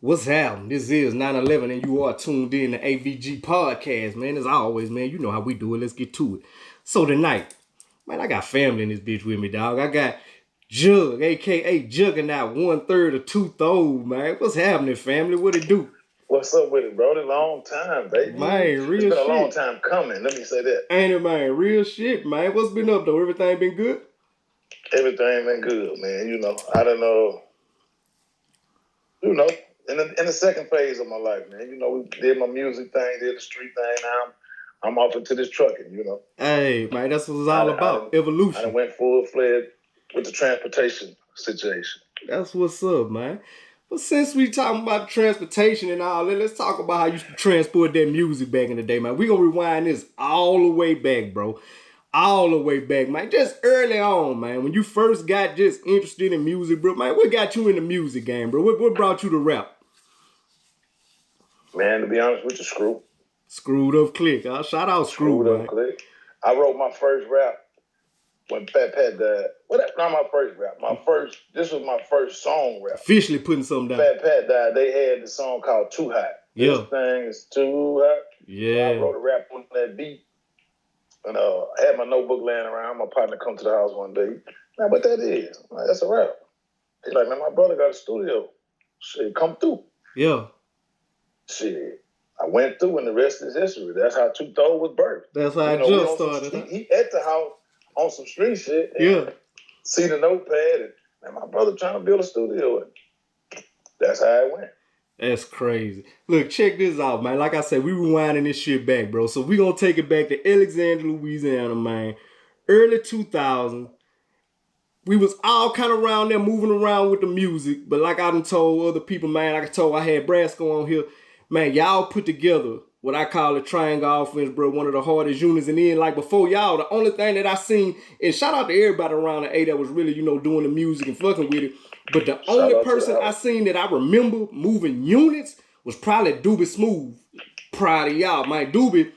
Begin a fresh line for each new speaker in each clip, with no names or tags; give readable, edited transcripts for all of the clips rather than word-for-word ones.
What's happening? This is 9/11 and you are tuned in to AVG Podcast, man. As always, man, you know how we do it. Let's get to it. So tonight, man, I got family in this bitch with me, dog. I got Jugg, a.k.a. Juggernaut, 1/3 of Thow'd, man. What's happening, family? What it do?
What's up with it, bro? It's a long time, baby.
Man, real shit.
It's been a long time coming, let me say that.
Ain't it, man? Real shit, man. What's been up, though? Everything been good?
Everything been good, man. You know, I don't know. In the second phase of my life, man. You know, we did my music thing, did the street thing. Now I'm off into this trucking, you know.
Hey, man, that's what it's all about. Evolution.
I went full-fledged with the transportation situation.
That's what's up, man. But since we talking about transportation and all that, let's talk about how you used to transport that music back in the day, man. We gonna rewind this all the way back, bro. All the way back, man. Just early on, man. When you first got just interested in music, bro, man, what got you in the music game, bro? What brought you to rap?
Man, to be honest with you, Screw.
Screwed Up Click. Shout out Screwed
Up Click. I wrote my first rap when Pat died. Well, that's not my first rap. This was my first song rap.
Officially putting something down.
Pat died. They had the song called Too Hot.
Yeah.
This thing is too hot.
Yeah.
I wrote a rap on that beat. And I had my notebook laying around. My partner come to the house one day. Man, what that is? I'm like, that's a rap. He's like, man, my brother got a studio. Shit, come through.
Yeah.
Shit. I went through and the rest is history. That's how Thow'd was birthed.
That's how I just started.
He at the house on some street shit.
And
see the notepad and my brother trying to build a studio. And that's how it went.
That's crazy. Look, check this out, man. Like I said, we rewinding this shit back, bro. So we gonna take it back to Alexandria, Louisiana, man. Early 2000s. We was all kind of around there moving around with the music. But like I done told other people, man, I had Brasco on here. Man, y'all put together what I call a triangle offense, bro. One of the hardest units. And then, like, before y'all, the only thing that I seen, and shout out to everybody around the A that was really, doing the music and fucking with it. But the only person I seen that I remember moving units was probably Doobie Smooth. Proud of y'all. Man, Doobie,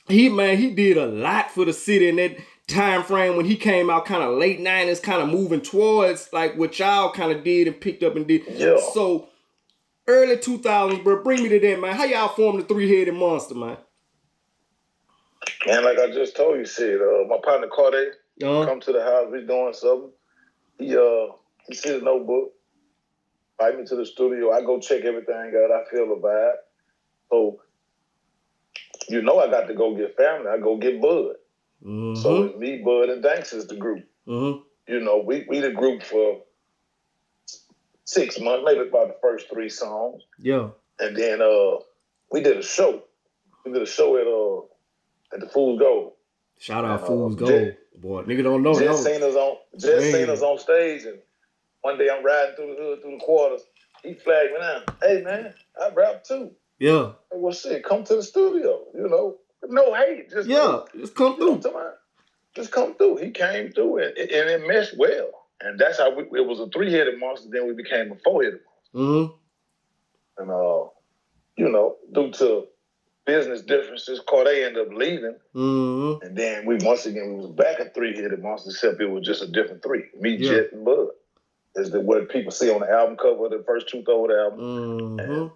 he did a lot for the city in that time frame when he came out kind of late 90s, kind of moving towards, like, what y'all kind of did and picked up and did.
Yeah.
So, early 2000s, bro. Bring me to that, man. How y'all formed the Three-Headed Monster, man?
Man, like I just told you, shit. My partner Corday come to the house. We doing something. He see the notebook. Invite me to the studio. I go check everything out. I feel the vibe. So, I got to go get family. I go get Bud. Mm-hmm. So it's me, Bud, and Danks is the group. Mm-hmm. We the group for 6 months, maybe about the first 3 songs.
Yeah.
And then we did a show. We did a show at the Fool's Gold.
Shout out Fool's Gold. Boy, nigga don't know.
Just seen us on stage, and one day I'm riding through the hood, through the quarters. He flagged me down. Hey, man, I rap too.
Yeah.
Well, shit, come to the studio, No hate. Just
come through.
Just come through. He came through, and it meshed well. And that's how it was a 3-headed monster. Then we became a 4-headed monster. Mm-hmm. And, due to business differences, Corday ended up leaving. Mm-hmm. And then we was back a 3-headed monster, except it was just a different 3. Me, Jet, and Bud. Is what people see on the album cover, the first Thow'd album. Mm-hmm.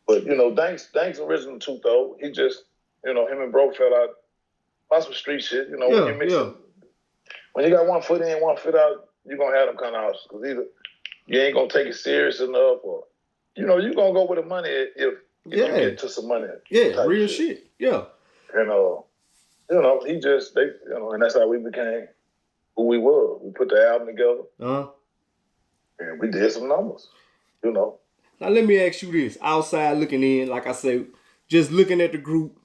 But, Danks original Thow'd, he just, him and Bro fell out about some street shit. When you mix it, when you got one foot in, one foot out, you're going to have them kind of houses. Because either you ain't going to take it serious enough or, you're going to go with the money if you get to some money.
Yeah, real shit. Yeah.
And, he just, and that's how we became who we were. We put the album together. And we did some numbers, Now,
let me ask you this. Outside looking in, like I say, just looking at the group,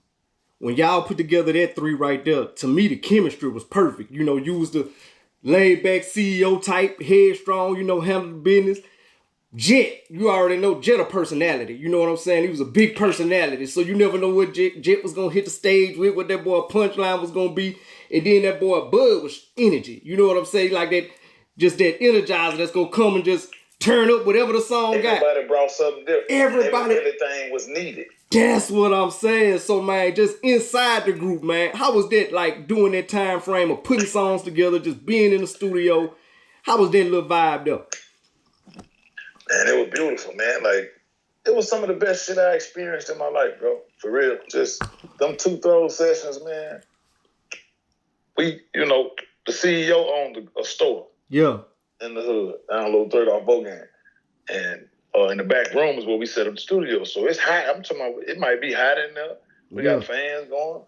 when y'all put together that 3 right there, to me, the chemistry was perfect. You was the laid-back CEO type, headstrong, handle the business. Jet, you already know Jet a personality. You know what I'm saying? He was a big personality. So you never know what Jet was going to hit the stage with, what that boy punchline was going to be. And then that boy Bud was energy. You know what I'm saying? Like that, just that energizer that's going to come and just turn up whatever the song got.
Everybody brought something different. Everything was needed.
That's what I'm saying. So, man, just inside the group, man, how was that like doing that time frame of putting songs together, just being in the studio? How was that little vibe there?
Man, it was beautiful, man. Like, it was some of the best shit I experienced in my life, bro. For real. Just them 2 throw sessions, man. We, the CEO owned a store.
Yeah.
In the hood, down Low 3rd off Bogan. And in the back room is where we set up the studio. So it's hot. I'm talking about, it might be hot in there. We got fans going.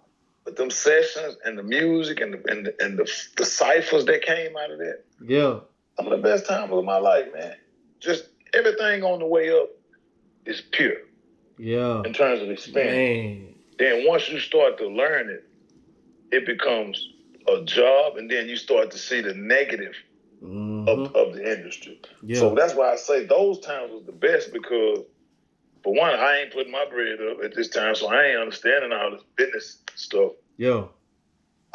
But them sessions and the music and the ciphers that came out of that.
Yeah.
Some of the best times of my life, man. Just everything on the way up is pure.
Yeah.
In terms of experience. Man. Then once you start to learn it, it becomes a job, and then you start to see the negative of the industry. Yeah. So that's why I say those times was the best, because for one, I ain't putting my bread up at this time, so I ain't understanding all this business stuff. Yeah.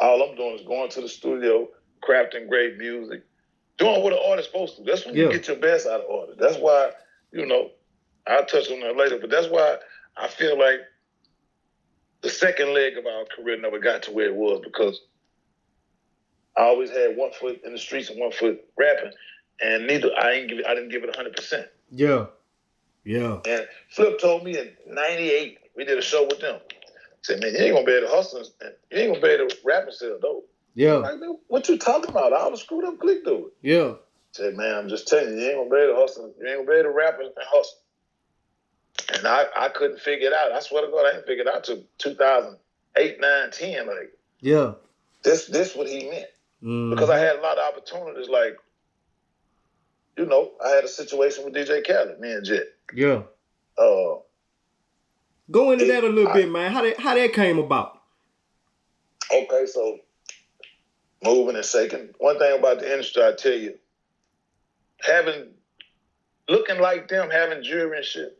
All I'm doing is going to the studio, crafting great music, doing what an artist's supposed to. That's when you get your best out of artists. That's why, I'll touch on that later, but that's why I feel like the second leg of our career never got to where it was, because I always had one foot in the streets and one foot rapping, and I didn't give it 100%. Yeah. Yeah. And Flip told me in '98, we did a show with them. He said, man, you ain't gonna be able to hustle, and you ain't gonna be able to rap and sell dope. Yeah. I'm like, man, what you talking about? All the screwed up clique do it. Yeah. He said, man, I'm just telling you, you ain't gonna be able to hustle. You ain't gonna be able to rap and hustle. And I couldn't figure it out. I swear to God, I didn't figure it out till 2008, 9, 10. Like, yeah. This what he meant. Because I had a lot of opportunities, like, I had a situation with DJ Khaled, me and Jet. Yeah. Go into that a little bit, man. How that came about? Okay, so moving and shaking. One thing about the industry, I tell you, looking like them, having jewelry and shit,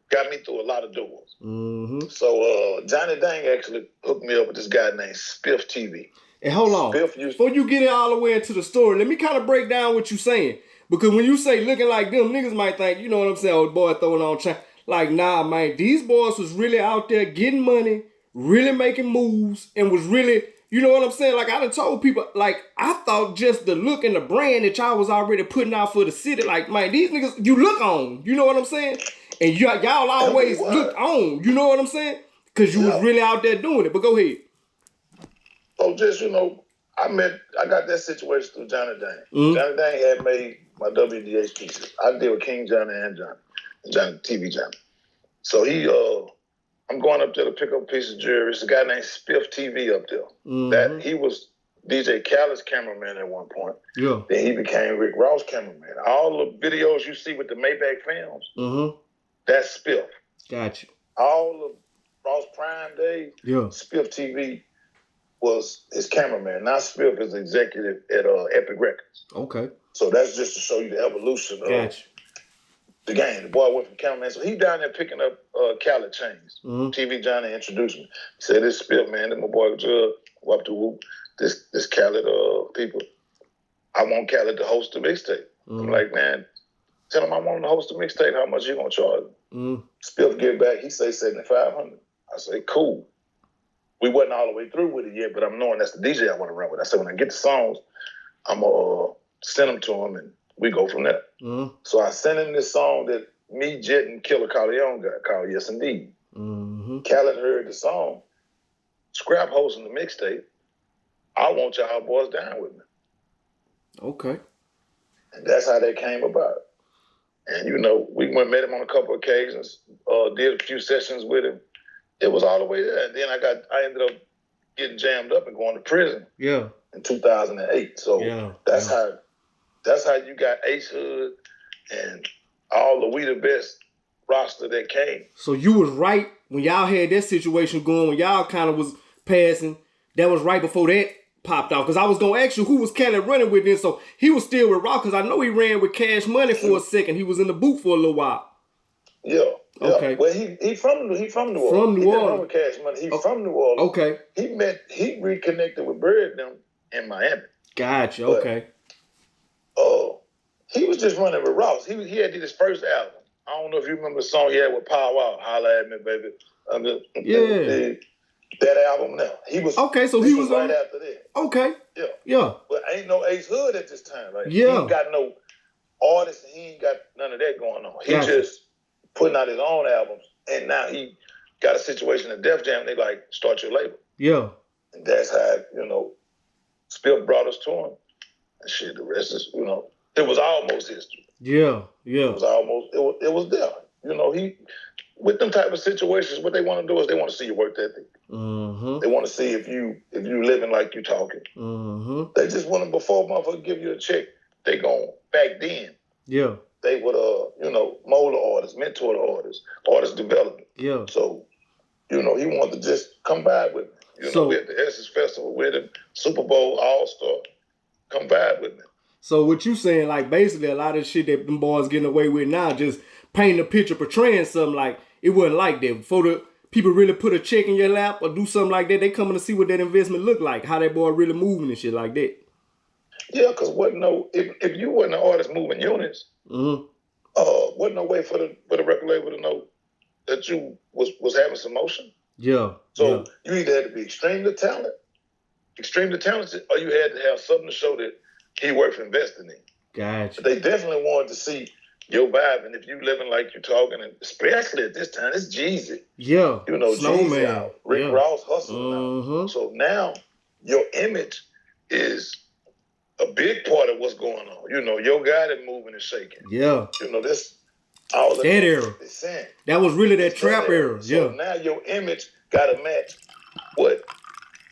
got me through a lot of doors. Mm-hmm. So Johnny Dang actually hooked me up with this guy named Spiff TV. And hold on, before you get it all the way into the story, let me kind of break down what you're saying. Because when you say looking like them, niggas might think, you know what I'm saying, oh, boy throwing on chain. Like, nah, man, these boys was really out there getting money, really making moves, and was really, you know what I'm saying? Like, I done told people, like, I thought just the look and the brand that y'all was already putting out for the city, like, man, these niggas, you look on, you know what I'm saying? And y'all always looked on, you know what I'm saying? Because you was really out there doing it. But go ahead. So just, I got that situation through Johnny Dang. Mm-hmm. Johnny Dang had made my WDH pieces. I did with King Johnny and Johnny, TV Johnny. So I'm going up there to pick up a piece of jewelry. It's a guy named Spiff TV up there. Mm-hmm. That he was DJ Khaled's cameraman at one point. Yeah. Then he became Rick Ross' cameraman. All the videos you see with the Maybach films, that's Spiff. Gotcha. All the Ross Prime days, Spiff TV was his cameraman. Now Spiff is executive at Epic Records. Okay. So that's just to show you the evolution of the game. The boy went from cameraman. So he down there picking up Khaled chains. Mm-hmm. TV Johnny introduced me. He said, this Spiff, man, this my boy Jugg, up to whoop. This Khaled people. I want Khaled to host the mixtape. Mm-hmm. I'm like, man, tell him I want him to host the mixtape. How much you gonna charge him? Mm-hmm. Spiff get back. He say $7,500. I say, cool. We wasn't all the way through with it yet, but I'm knowing that's the DJ I want to run with. I said, when I get the songs, I'm going to send them to him, and we go from there. Mm-hmm. So I sent him this song that me, Jet, and Killer Corleone got called Yes Indeed. Mm-hmm. Khaled heard the song. Scrap hosting the mixtape. I want y'all boys down with me. Okay. And that's how that came about. And, we went met him on a couple of occasions, did a few sessions with him. It was all the way there. And then I ended up getting jammed up and going to prison. Yeah. In 2008. So that's how you got Ace Hood and all the We the Best roster that came. So you was right when y'all had that situation going, when y'all kind of was passing. That was right before that popped off. Because I was going to ask you who was Khaled running with then. So he was still with Rock, because I know he ran with Cash Money for a second. He was in the booth for a little while. Yeah. Okay. Well, he from New Orleans. From New Orleans. He didn't run with Cash Money. He's from New Orleans. Okay. He reconnected with Bird them in Miami. Gotcha. But, okay. He was just running with Ross. He had did his first album. I don't know if you remember the song he had with Pow Wow, Holla at Me, Baby. That album now. He was okay. So he was right after that. Okay. Yeah. Yeah. But ain't no Ace Hood at this time. Like he ain't got no artist, and he ain't got none of that going on. He just putting out his own albums, and now he got a situation at Def Jam. They like, start your label.
Yeah.
And that's how, Spill brought us to him. And shit, the rest is, it was almost history.
Yeah.
It was almost, it was there. He, with them type of situations, what they want to do is they want to see your work ethic.
Mm-hmm.
They want to see if you living like you talking.
Mm-hmm.
They just want to, before motherfucker give you a check, they going, back then.
Yeah.
They would, mold the artists, mentor the artist development.
Yeah.
So, he wanted to just come by with me. We at the Essence Festival with him, Super Bowl All-Star, come by with me.
So what you saying, like, basically a lot of shit that them boys getting away with now, just painting a picture, portraying something like it wasn't like that. Before the people really put a check in your lap or do something like that, they coming to see what that investment look like, how that boy really moving and shit like that.
Yeah, because if you wasn't an artist moving units, wasn't no way for the record label to know that you was having some motion.
Yeah.
So you either had to be extremely talented, or you had to have something to show that he worth investing in.
Gotcha.
But they definitely wanted to see your vibe, and if you living like you talking, and especially at this time, it's Jeezy.
Yeah.
Jeezy out, Rick Ross hustling out. So now your image is a big part of what's going on. Your guy that moving and shaking.
Yeah.
This all
that era. That was really that trap era.
So now your image gotta match what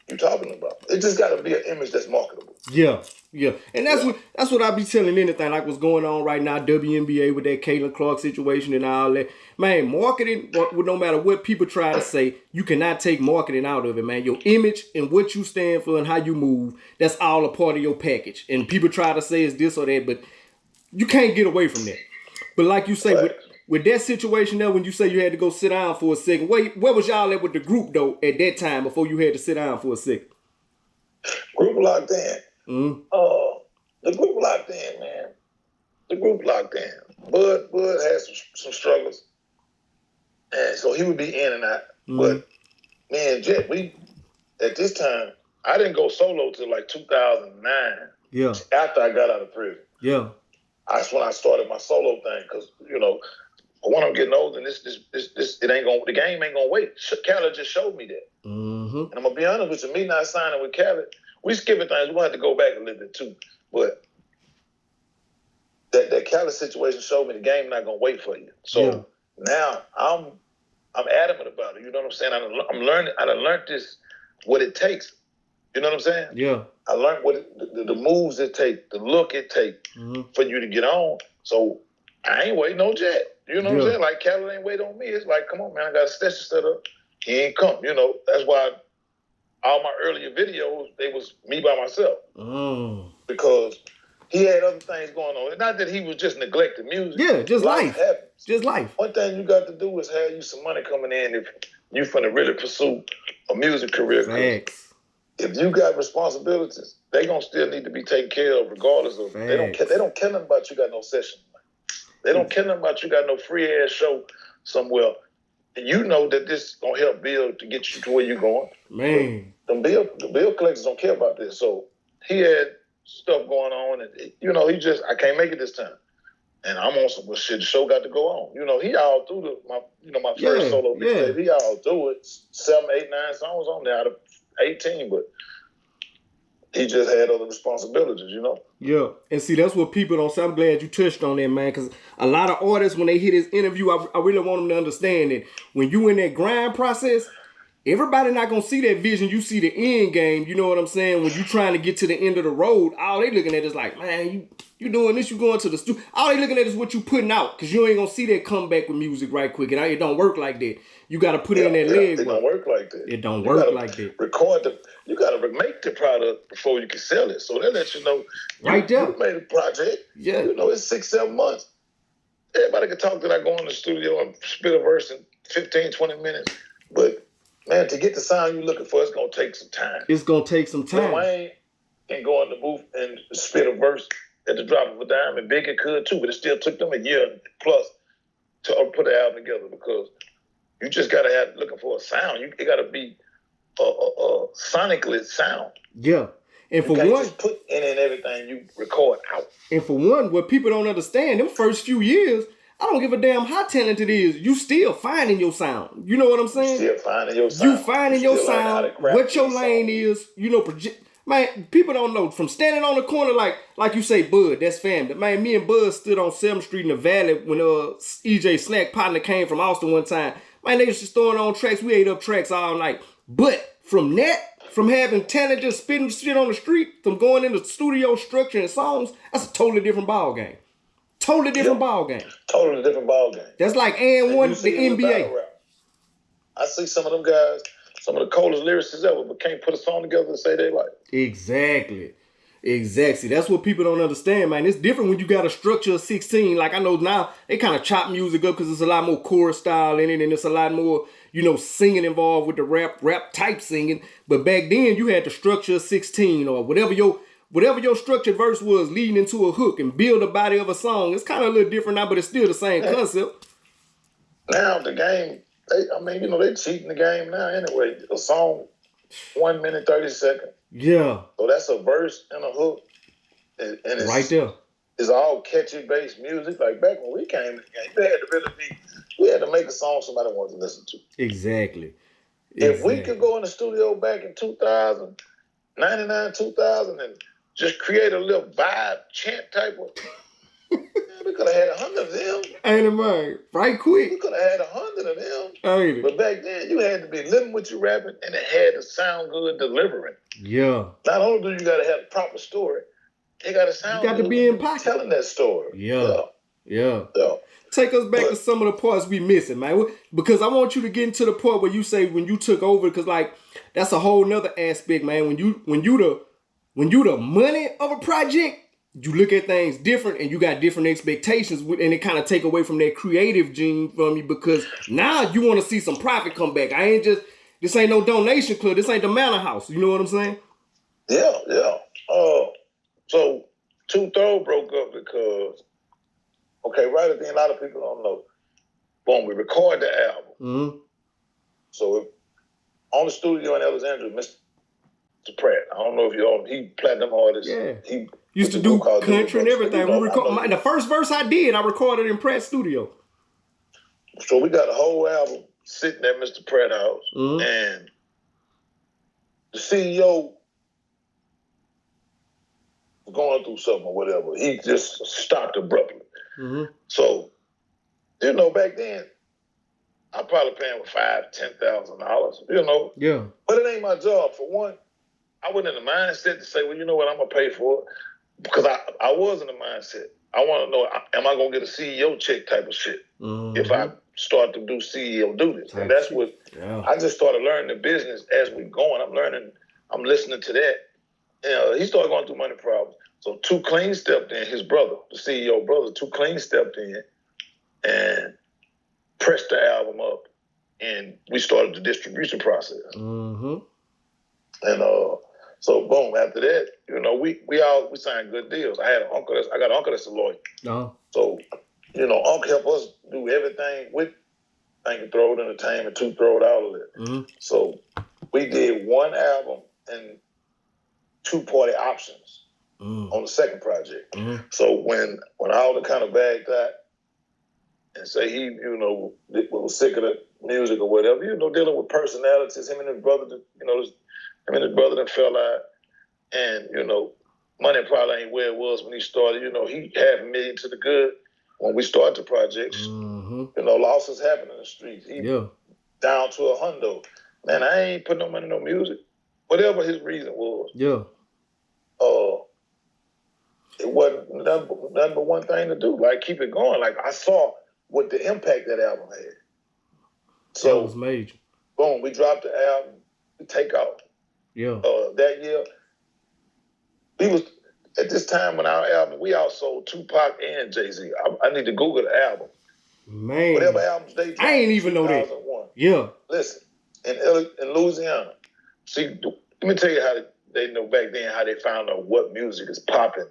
you talking about. It just gotta be an image that's marketable.
Yeah. Yeah. And that's what I be telling anything, like what's going on right now, WNBA with that Caitlin Clark situation and all that. Man, marketing, no matter what people try to say, you cannot take marketing out of it, man. Your image and what you stand for and how you move, that's all a part of your package. And people try to say it's this or that, but you can't get away from that. But like you say, with that situation there, when you say you had to go sit down for a second, where was y'all at with the group, though, at that time before you had to sit down for a second?
Group locked in. The group locked in, man. The group locked in. Bud had some struggles. And so he would be in and out. But me and Jet, at this time, I didn't go solo till like 2009.
Yeah.
After I got out of prison.
Yeah.
That's when I started my solo thing, because when I'm getting older, and the game ain't gonna wait. Khaled just showed me that, and I'm gonna be honest with you. Me not signing with Khaled, we skipping things. We're gonna have to go back a little bit too, but that Khaled situation showed me the game not gonna wait for you. So now I'm adamant about it. You know what I'm saying? I'm learning. I done learned this, what it takes. You know what I'm saying?
Yeah.
I learned what the moves it take, the look it take for you to get on. So I ain't waiting no Jet. You know what I'm saying? Like Khaled ain't waiting on me. It's like, come on, man, I got a station set up. He ain't come. That's why all my earlier videos, they was me by myself. Because he had other things going on. It's not that he was just neglecting music.
Yeah, just life.
Happens.
Just life.
One thing you got to do is have you some money coming in if you finna really pursue a music career.
Facts.
If you got responsibilities, they gonna still need to be taken care of, regardless of. Facts. They don't care nothing about you got no session. They don't care nothing about you got no free ass show somewhere. And you know that this gonna help build to get you to where you're going.
Man,
the bill collectors don't care about this. So he had stuff going on, and I can't make it this time. And I'm on some shit. The show got to go on. He all through my first solo mixtape. He all through it. 7, 8, 9 songs on there out of 18, but he just had other responsibilities,
Yeah, and see, that's what people don't say. I'm glad you touched on that, man, because a lot of artists, when they hear this interview, I really want them to understand that when you in that grind process, everybody not going to see that vision. You see the end game, you know what I'm saying? When you trying to get to the end of the road, all they looking at is like, man, you doing this, you going to the studio. All they looking at is what you putting out, because you ain't going to see that comeback with music right quick, and it don't work like that. You got to put in that leg.
It don't work like that.
It don't work like that.
You got to make the product before you can sell it. So they let you know.
Right there.
You made a project.
Yeah.
It's 6, 7 months. Everybody can talk that I go in the studio and spit a verse in 15, 20 minutes. But, man, to get the sound you're looking for, it's going to take some time.
It's going to take some time.
Lil Wayne can go in the booth and spit a verse at the drop of a dime, and Biggie could too, but it still took them a year plus to put the album together, because you just got to have looking for a sound. It got to be a sonically sound.
Yeah. And for
you
one,
just put in and everything you record out.
And for one, what people don't understand, them first few years, I don't give a damn how talented it is. You still finding your sound. You know what I'm saying?
You still finding your sound.
You finding your sound, what your lane is. You know, man, people don't know. From standing on the corner like you say, Bud, that's family. Man, me and Bud stood on 7th Street in the Valley when EJ Snack partner came from Austin one time. Man, they was just throwing on tracks. We ate up tracks all night. But from having talent just spitting shit on the street, from going into studio structure and songs, that's a totally different ball game. Totally different ball game.
Totally different ball game.
That's like one the NBA.
I see some of them guys, some of the coldest lyricists ever, but can't put a song together and say they like it.
Exactly. That's what people don't understand, man. It's different when you got a structure of 16. Like I know now they kind of chop music up because there's a lot more chorus style in it, and there's a lot more, singing involved with the rap type singing. But back then you had the structure of 16 or whatever your structured verse was leading into a hook and build a body of a song. It's kind of a little different now, but it's still the same concept.
Now the game, they cheating the game now anyway. A song, 1 minute, 30 seconds.
Yeah.
So that's a verse and a hook. And it's
right there.
It's all catchy based music. Like back when we came in the game, we had to make a song somebody wanted to listen to.
Exactly.
If we could go in the studio back in 2000, 99, 2000, and just create a little vibe chant type of, we could have had 100 of them.
Ain't it, man? Right quick.
We could have had 100 of them.
Ain't it?
But back then, you had to be living what you rapping, and it had to sound good delivering.
Yeah.
Not only do you got to have a proper story, it got to sound good. You got to be in pocket telling that story.
Yeah. Take us back to some of the parts we missing, man. Because I want you to get into the part where you say when you took over, because that's a whole nother aspect, man. When you the money of a project, you look at things different and you got different expectations, and it kind of take away from that creative gene from you, because now you want to see some profit come back. This ain't no donation club. This ain't the Manor House. You know what I'm saying?
Yeah. So Thow'd broke up because, right at the end, a lot of people don't know. Boom, we record the album.
Mm-hmm.
So on the studio in Alexandria, Mr. Pratt. I don't know if he platinum artist.
Yeah.
He
used to do country and everything. The first verse I recorded in Pratt's studio.
So we got a whole album sitting at Mr. Pratt's house, and the CEO was going through something or whatever. He just stopped abruptly.
Mm-hmm.
So, back then, I probably paying with $5,000-$10,000.
Yeah.
But it ain't my job. For one, I wasn't in the mindset to say, well, you know what, I'm gonna pay for it, because I was in the mindset. I want to know, am I gonna get a CEO check type of shit if I start to do CEO duties? And that's what I just started learning the business as we going. I'm listening to that. He started going through money problems. So 2 Clean stepped in, his brother, the CEO brother. 2 Clean stepped in and pressed the album up, and we started the distribution process.
Mm-hmm.
And so boom, after that, we signed good deals. I got an uncle that's a lawyer.
Uh-huh.
So, uncle helped us do everything with Thow'd Entertainment, Thow'd Outlet.
Mm-hmm.
So we did 1 album and 2 party options on the second project.
Mm-hmm.
So when Alder kind of bagged that and say he, was sick of the music or whatever, dealing with personalities, him and his brother, done fell out, and money probably ain't where it was when he started. He had $1 million to the good when we started the projects.
Mm-hmm.
Losses happen in the streets. He down to $100. Man, I ain't putting no money in no music. Whatever his reason was.
Yeah.
It wasn't nothing but one thing to do. Like, keep it going. Like, I saw what the impact that album had. So
that was major.
Boom, we dropped the album. We take off.
Yeah.
That year, we was at this time when our album, we outsold Tupac and Jay-Z. I need to Google the album.
Man.
Whatever albums they dropped.
I ain't even know that. Yeah.
Listen, in Louisiana, see, let me tell you how they know back then how they found out what music is popping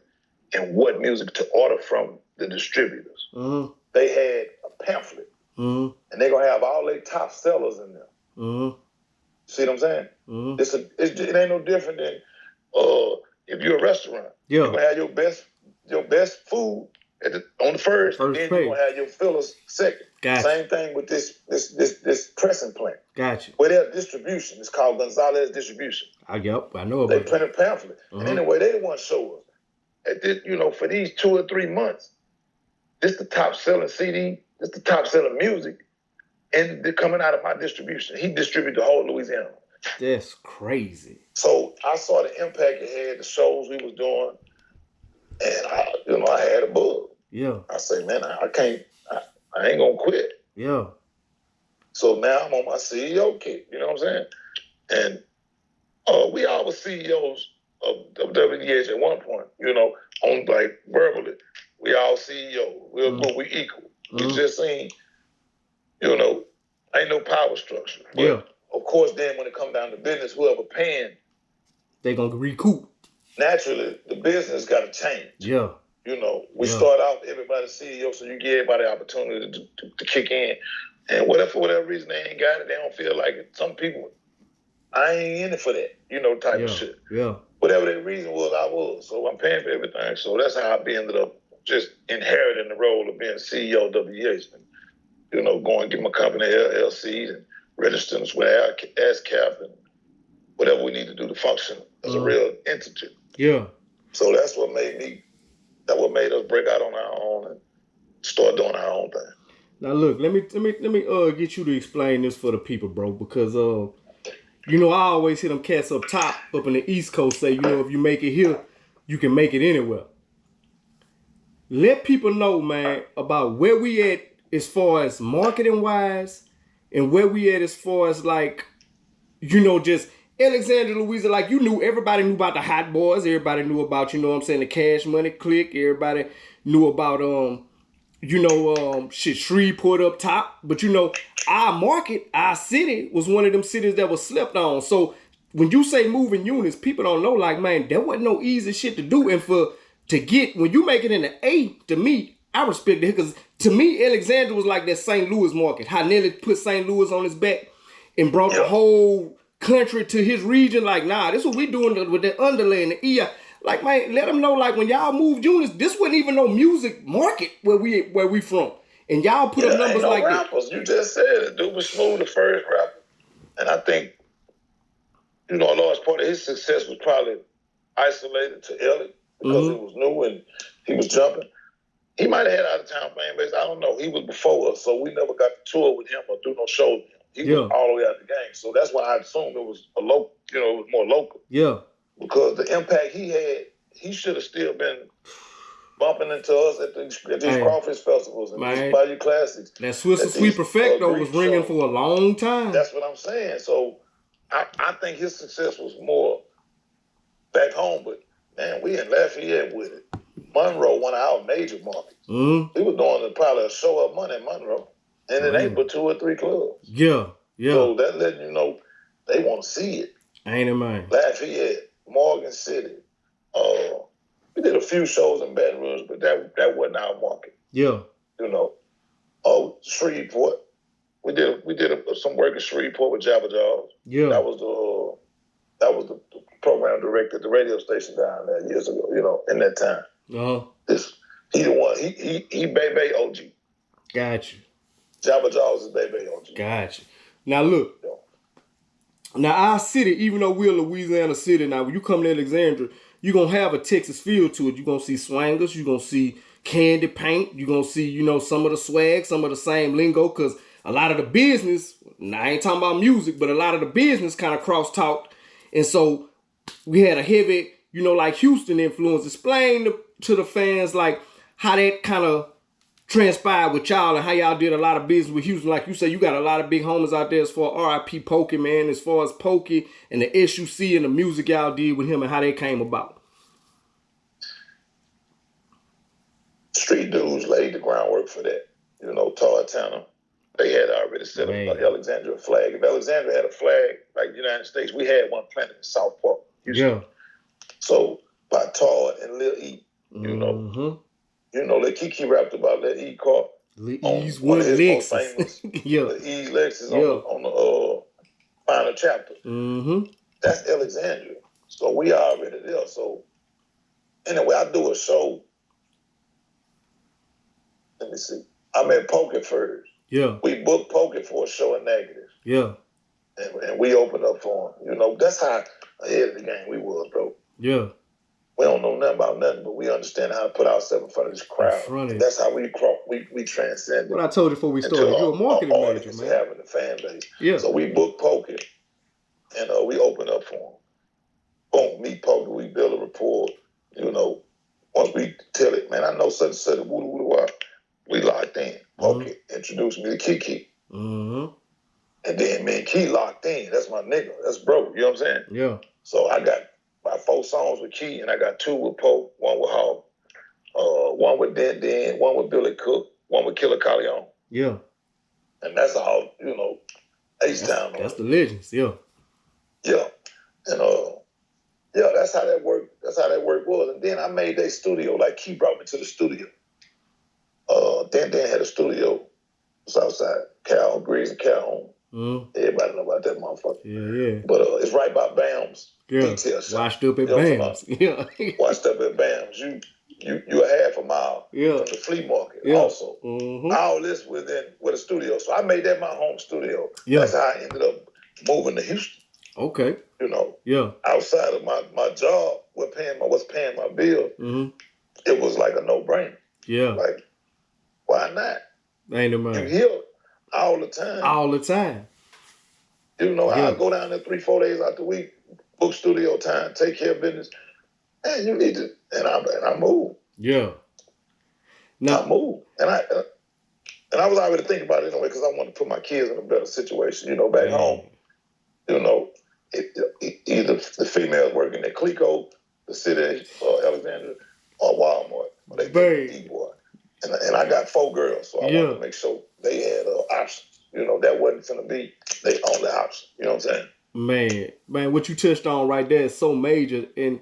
and what music to order from the distributors.
Mm-hmm.
They had a pamphlet, and they're going to have all their top sellers in there.
Mm-hmm.
See what I'm saying?
Mm-hmm.
It ain't no different than if you're a restaurant.
Yeah.
You're going to have your best food on the first
then
page.
You're
gonna have your fillers second.
Gotcha.
Same thing with this pressing plant.
Gotcha.
Where their distribution is called Gonzalez Distribution.
I know about
They
that.
print a pamphlet. And anyway, they want to show us at this, for these 2 or 3 months, this the top selling CD, this the top selling music, and they're coming out of my distribution. He distributed the whole Louisiana.
That's crazy.
So I saw the impact it had, the shows we was doing, and I had a bug.
Yeah.
I say, man, I ain't gonna quit.
Yeah.
So now I'm on my CEO kick, you know what I'm saying? And we all were CEOs of WDH at one point, on like verbally. We all CEOs. We equal. We just seen, ain't no power structure. But of course, then when it come down to business, whoever paying,
they gonna recoup.
Naturally, the business got to change.
Yeah.
We start out everybody CEO, so you give everybody the opportunity to kick in. And for whatever reason they ain't got it, they don't feel like it. Some people, I ain't in it for that, type of shit.
Yeah.
Whatever their reason was, I was. So I'm paying for everything. So that's how I ended up just inheriting the role of being CEO of WH. And, going and get my company LLCs and registering us with ASCAP and whatever we need to do to function as a real entity.
Yeah.
So that's what made us break out on our own and start doing our own thing.
Now look, let me get you to explain this for the people, bro, because I always hear them cats up top, up in the East Coast say, if you make it here, you can make it anywhere. Let people know, man, about where we at as far as marketing wise, and where we at as far as like, just Alexandria, Louisiana, like everybody knew about the Hot Boys, everybody knew about, the Cash Money Click, everybody knew about Shreveport up top. But our market, our city was one of them cities that was slept on. So when you say moving units, people don't know, like, man, that wasn't no easy shit to do. And when you make it in the A, to me, I respect it, because to me, Alexandria was like that St. Louis market. How Nelly put St. Louis on his back and brought the whole country to his region. Like, nah, this is what we doing with the underlay and the EI. Like, man, let them know, like, when y'all moved units, this wasn't even no music market where we from. And y'all put up numbers like
rappers.
that.
You just said it. Dude was Smooth, the first rapper. And I think, a large part of his success was probably isolated to Ellie because it was new and he was jumping. He might have had out-of-town fan base. I don't know. He was before us, so we never got to tour with him or do no shows with him. He was all the way out the game. So that's why I assumed it was it was more local.
Yeah.
Because the impact he had, he should have still been bumping into us at these crawfish festivals and these Bayou Classics.
That Swiss Sweet Perfecto was ringing for a long time.
That's what I'm saying. So I think his success was more back home, but man, we in Lafayette with it. Monroe, one of our major markets. He was doing probably a show of money in Monroe. And it ain't but 2 or 3 clubs.
Yeah.
So that letting you know they want to see it.
Ain't it, man?
Lafayette, Morgan City. We did a few shows in Baton Rouge, but that wasn't our market.
Yeah.
Shreveport. We did some work in Shreveport with Jabba Jaws.
Yeah.
That was the program director at the radio station down there years ago, in that time. He the one. He Bebe OG.
Gotcha.
Jabba Jaws is Bebe OG.
Gotcha. Now look. Now our city, even though we're Louisiana City, now when you come to Alexandria, you're gonna have a Texas feel to it. You're gonna see swangers, you're gonna see candy paint, you're gonna see, some of the swag, some of the same lingo, because a lot of the business, now I ain't talking about music, but a lot of the business kind of cross-talked. And so we had a heavy, like Houston influence. Explain to the fans like how that kind of transpired with y'all and how y'all did a lot of business with Houston. Like you say, you got a lot of big homies out there as far as R.I.P. Pokey, man, as far as Pokey and the SUC and the music y'all did with him and how they came about.
Street dudes laid the groundwork for that. Todd Tanner, they had already set up the Alexandria flag. If Alexandria had a flag like the United States, we had one planted in South Park, Houston. Yeah. So by Todd and Lil E, like Kiki rapped about Lil E car.
Lil E's one of his most famous.
Lil E's Lexus on the final chapter. That's Alexandria. So we already there. So anyway, I do a show let me see. I met Poker first.
Yeah.
We booked Poker for a show in Negative.
Yeah.
And we opened up for him. You know, that's how ahead of the game we was, bro.
Yeah.
We don't know nothing about nothing, but we understand how to put ourselves in front of this crowd. And that's how we transcended.
What I told you before we started, you're a marketing major, man.
Having the fan base.
Yeah.
So we booked Poker, and we opened up for him. Boom, meet Poker, we build a rapport. You know, once we tell it, man, I know such and such, we locked in. Poker introduced me to Kiki. Mm-hmm. And then me and Key locked in. That's my nigga. That's bro. You know what I'm saying?
Yeah.
So I got about 4 songs with Key, and I got 2 with Pope, 1 with Hog, 1 with Den, 1 with Billy Cook, 1 with Killer Calleon.
Yeah.
And that's all, you know, H-Town.
That's the legends, yeah.
Yeah. And yeah, that's how that work. That's how that work was. And then I made that studio. Like Key brought me to the studio. Dan had a studio. It's outside Breeze and Calhoun. Everybody know about that motherfucker.
Yeah.
But it's right by Bam's.
Yeah. Washed up at Bam's. Yeah.
Washed up at Bam's. You a half a mile from the flea market also. All this with a studio. So I made that my home studio. Yeah. That's how I ended up moving to Houston.
Okay.
You know.
Yeah.
Outside of my job, what's paying my bill, it was like a no-brainer.
Yeah.
Like, why not?
Ain't no matter.
You hear all the time.
All the time.
You know, I go down there 3-4 days out the week, book studio time, take care of business. And you need to, and I move.
Yeah.
I move. And I was already thinking about it anyway, because I wanted to put my kids in a better situation, you know, back home. You know, either the females working at Clico, the city, or Alexandria, or Walmart. Or they D-boy. And I got 4 girls, so I wanted to make sure they had options. You know, that wasn't going to be their only option. You know what I'm
saying? Man, what you touched on right there is so major. And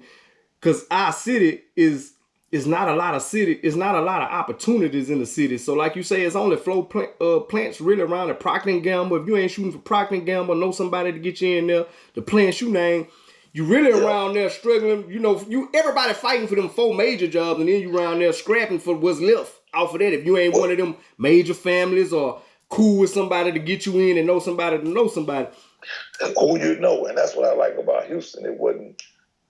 because our city is not a lot of opportunities in the city. So like you say, it's only plants really around the Procter & Gamble. If you ain't shooting for Procter & Gamble, know somebody to get you in there, the plants you name, you really around there struggling. You know, everybody fighting for them 4 major jobs, and then you around there scrapping for what's left off of that. If you ain't one of them major families or cool with somebody to get you in and know somebody to know somebody.
Who you know, and that's what I like about Houston.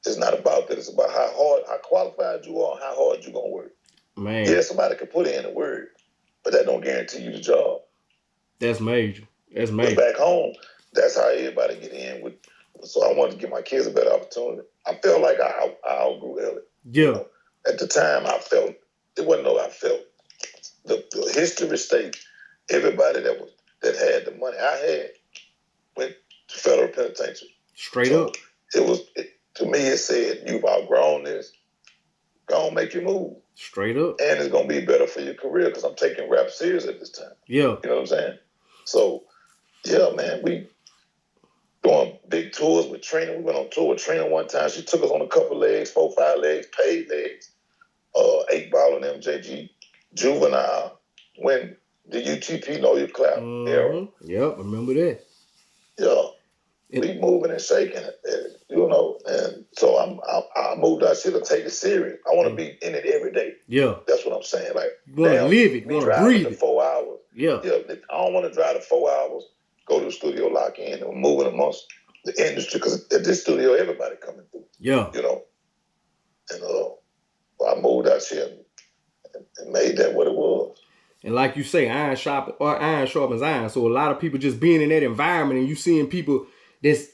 It's not about that. It's about how qualified you are, and how hard you gonna work.
Man.
Yeah, somebody can put in the word, but that don't guarantee you the job.
That's major. But
back home, that's how everybody get in with. So I wanted to give my kids a better opportunity. I felt like I outgrew Elliot.
Yeah.
You know, at the time, I felt the history states everybody that had the money I had went to federal penitentiary.
Straight up.
To me, it said, you've outgrown this. Go on, make your move.
Straight up.
And it's going to be better for your career because I'm taking rap serious at this time.
Yeah.
You know what I'm saying? So, yeah, man, we doing big tours with Trina. We went on tour with Trina one time. She took us on a couple legs, 4, 5 legs, paid legs. 8 Ball and MJG, Juvenile, when the UTP Know Your Clap era.
Yep, remember that.
Yeah. We moving and shaking it, you know, and so I moved out here to take it serious. I want to be in it every day.
Yeah.
That's what I'm saying. Like,
you want to live it, you want to breathe it.
4 hours.
Yeah.
Yeah, I don't want to drive the 4 hours, go to the studio, lock in, and moving amongst the industry, because at this studio, everybody coming through.
Yeah.
You know, and I moved out here and made that what it was.
And like you say, iron sharpens iron. So a lot of people just being in that environment and you seeing people that's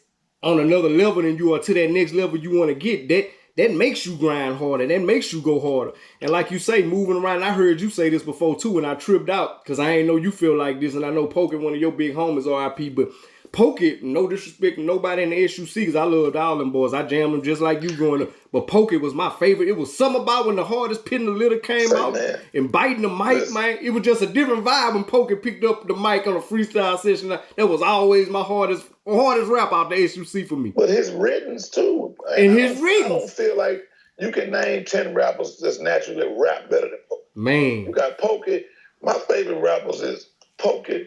on another level than you are, to that next level you want to get, that makes you grind harder. That makes you go harder. And like you say, moving around, I heard you say this before too, and I tripped out because I ain't know you feel like this. And I know Poker, one of your big homies, RIP, but Poker, no disrespect to nobody in the SUC, because I loved all them boys. I jammed them just like you growing up. But Poker was my favorite. It was something about when the hardest pit in the litter came out and biting the mic, man. It was just a different vibe when Poker picked up the mic on a freestyle session. That was always my hardest rap out the SUC for me.
But his writtens too.
And his writtens.
I don't feel like you can name 10 rappers that's naturally rap better than Poker.
Man.
You got Poker. My favorite rappers is Poker,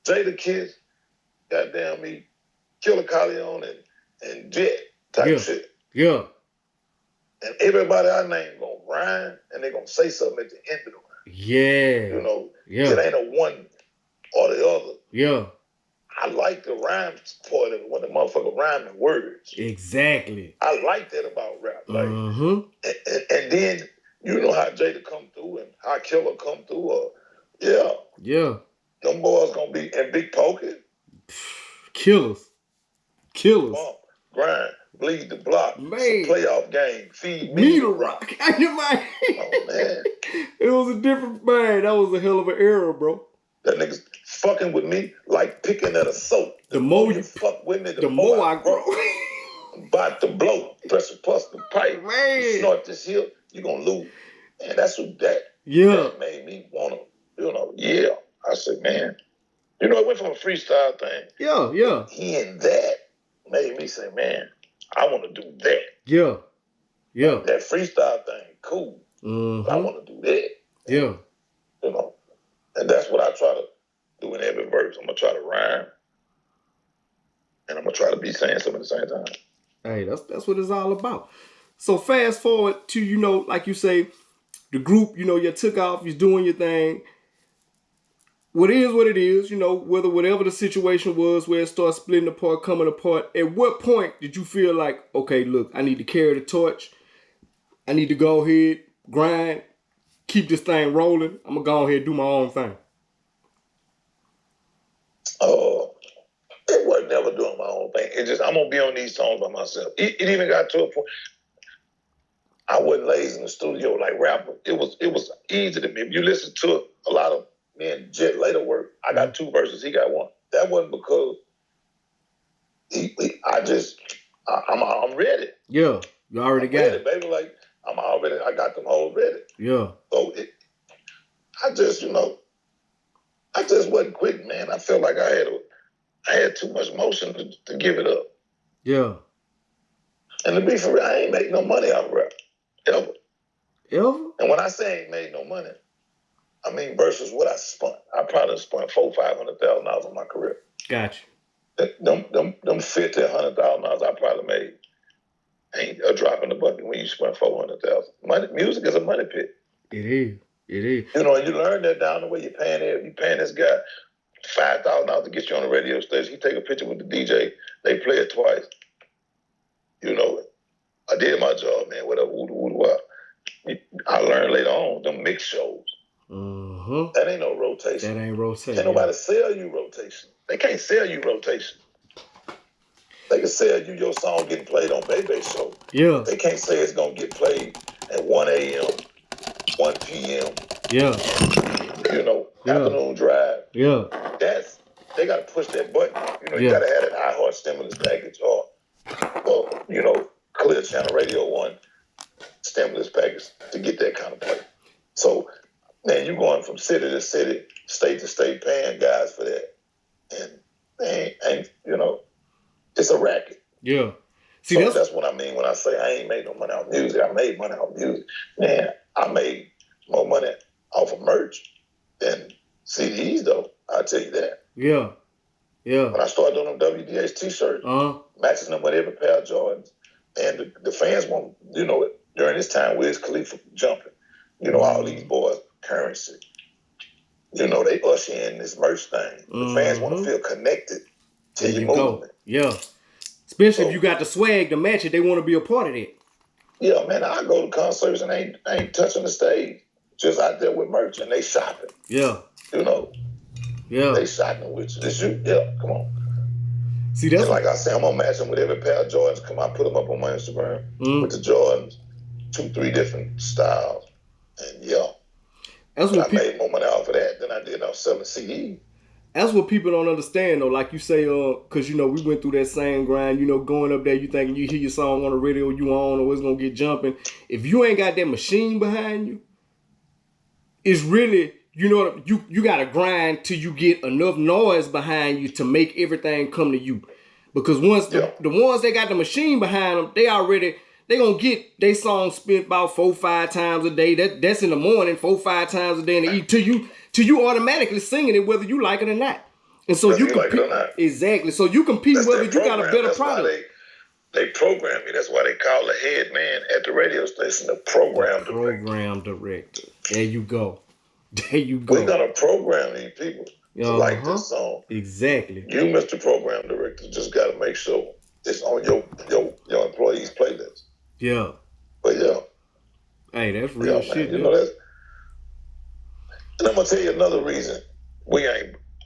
Jada Kiss, goddamn me, Killer Calleon and Jet type shit.
Yeah.
And everybody I name gonna rhyme and they gonna say something at the end of the rhyme.
Yeah.
You know,
Yeah.
it ain't a one or the other.
Yeah.
I like the rhyme part of it when the motherfucker rhyming words.
Exactly.
I like that about rap. Like,
Mm-hmm.
and then you know how Jada come through and how Killer come through. Yeah.
Yeah.
Them boys gonna be and Big Pokey.
Killers.
Bump, grind, bleed the block.
Man.
It's a playoff game. Feed
me the rock.
Oh man.
It was a different man. That was a hell of an era, bro.
That nigga's fucking with me like picking at a soap.
The more you
fuck with me,
the more I grow.
I'm about to blow. Pressure plus the pipe.
Man.
You snort this here, you gonna lose. And that's what that made me wanna, yeah. I said, man, it went from a freestyle thing.
Yeah.
Hearing that made me say, man, I wanna do that.
Yeah.
That freestyle thing, cool.
Mm-hmm.
I wanna do that.
Yeah.
And that's what I try to do in every verse. I'm gonna try to rhyme. And I'm gonna try to be saying something at the same time.
Hey, that's what it's all about. So fast forward to, like you say, the group, you took off, you're doing your thing. What it is, whatever the situation was where it starts splitting apart, coming apart. At what point did you feel like, okay, look, I need to carry the torch. I need to go ahead, grind, keep this thing rolling. I'm gonna go ahead and do my own thing.
It wasn't never doing my own thing. It just, I'm gonna be on these songs by myself. It even got to a point. I wasn't lazy in the studio like rapper. It was easy to me. If you listen to a lot of me and Jet later work, I got 2 verses, he got 1. That wasn't because I'm ready.
Yeah, you already got it,
baby. Like I got them all ready.
Yeah.
So I just wasn't quick, man. I felt like I had too much motion to give it up.
Yeah.
And to be for real, I ain't make no money off rap. Ever. And when I say I ain't made no money, I mean versus what I spent. I probably spent $400,000-$500,000 on my career.
Gotcha.
Them $50,000-$100,000 I probably made ain't a drop in the bucket when you spend $400,000. Music is a money pit.
It is.
You learn that down the way you're paying this guy $5,000 to get you on the radio station. He take a picture with the DJ. They play it twice. I did my job, man. Whatever. I learned later on them mix shows.
Mm-hmm.
That ain't no rotation. Can't nobody sell you rotation. They can't sell you rotation. They can sell you your song getting played on Baby's show.
Yeah.
They can't say it's gonna get played at 1 a.m., 1 p.m.
Yeah.
Afternoon drive.
Yeah.
They gotta push that button. You gotta have an iHeart stimulus package or Clear Channel Radio 1 stimulus package to get that kind of play. So, man, you going from city to city, state to state, paying guys for that. And ain't it's a racket.
Yeah.
See, that's what I mean when I say I ain't made no money off music. I made money off music. Man, I made more money off of merch than CDs, though. I'll tell you that.
Yeah. Yeah.
When I started doing them WDH t-shirts, matching them with every pair of Jordans, and the fans want, during this time, Wiz Khalifa jumping. All these boys, Currency. They usher in this merch thing. The fans want to feel connected to your movement.
Yeah. Especially if you got the swag to match it, they want to be a part of it.
Yeah, man, I go to concerts and ain't touching the stage. Just out there with merch and they shopping.
Yeah.
Yeah. They shopping with you. This you? Yeah, come on.
See, that's
like I say, I'm gonna match them with every pair of Jordans. Come on, put them up on my Instagram with the Jordans, 2-3 different styles, and that's what I made more money off of that than I did off selling CDs.
That's what people don't understand though. Like you say, cause we went through that same grind. Going up there, you thinking you hear your song on the radio, you on, or it's gonna get jumping. If you ain't got that machine behind you, it's really. You got to grind till you get enough noise behind you to make everything come to you. Because once the ones that got the machine behind them, they going to get their song spent about 4-5 times a day. That's in the morning, 4-5 times a day in the evening. Till you automatically singing it whether you like it or not. And so you compete. Like it or not. Exactly. So you compete whether you got a better product.
They program me. That's why they call the head man at the radio station the program director.
Program director. There you go. There you
We're
go.
gonna program these people to like this song.
Exactly.
You, Mr. Program Director, just gotta make sure it's on your employees' playlist.
Yeah.
But yeah.
Hey, that's real shit.
Man, you know that's. And I'm gonna tell you another reason